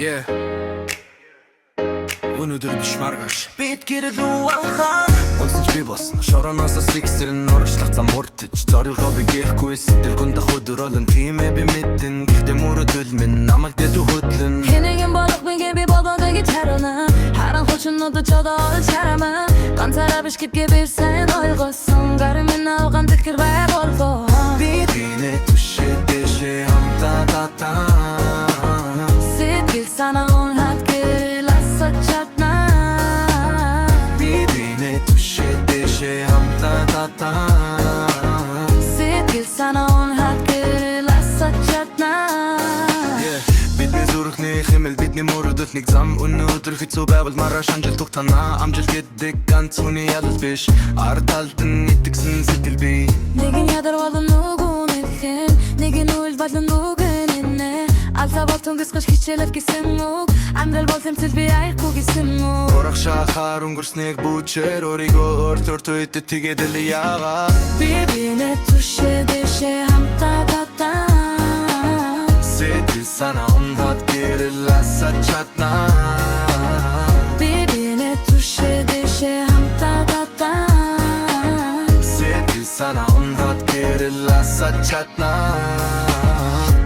Yeah. Өнөөдөр биш маргааш бид гэрэл уалхаа Унсаж би болсон шороноос сиксэрэн урагшлах зам муртж зорилгоо би гээхгүй сэтгэл гундах өдөр олон тиймээ би мэдэн гэхдээ мөрөдөл минь намайг дэд хөдлөн хинэгэн болох бигээ би болбодог чарана харан хочнод чодоо чарама ганцаараа биш гэдгээ би сайн ойлгосон гарын минь алган тэтгэр бай болбоо бид гинэ түшээ дэшээ хамтаа татаа сэтгэл санаа унхад гэласаж чаднаа бид гинэ түшээ дэшээ хамтаа татаа сэтгэл санаа унхад гэласаж чаднаа бидний зүрхний хэмэл бидний мөрөдөл нэг зам өнөөдөр хэцүү байвал маргааш амжилт тогтоно амжилт гэдэг ганц хүний ялал биш ард талд нь итгэсэн сэтгэл бий нэгэн ядар болон нүгүн хэлхэн нэгэн үйл болон нүгэн инэ алса болтон гисгаш хичээлэл гэсэн үг амьдрал бол тэмцэл би аяхгүй гэсэн үг урах шахаар өнгөрснэг бүчээр өөрийгөө өөртөө үйдэд тэгээд л яагаа би бинэ түшээ дэшээ хамтаа татаа сэтгэл санаа унхад гэрэл асаж чаднаа би бинэ түшээ дэшээ хамтаа татаа сэтгэл санаа унхад гэрэл асаж чаднаа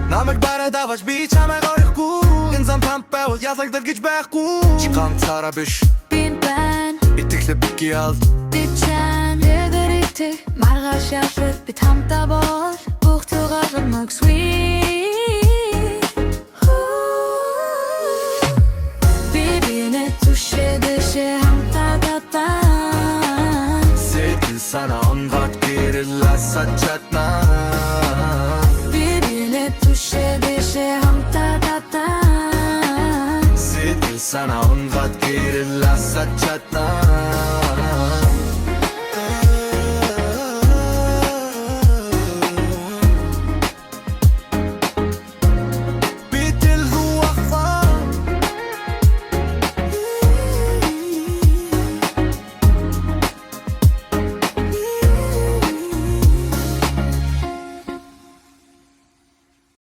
намайг бараад аваш би чамайг орохгүй энэ зам памп байвал ялагдал гэж байхгүй чи ганцаараа биш би бэн итгэлээ бики алд би чан дэдэритэ маргааш явшид би хамтаа бол бүх тугаар маг sweet би бинэ түшээ дэшээ хамтаа татаа сэтгэл санаа унхад гэрэл асаж чаднаа би бинэ түшээ дэшээ хамтаа татаа сэтгэл санаа унхад гэрэл асаж чаднаа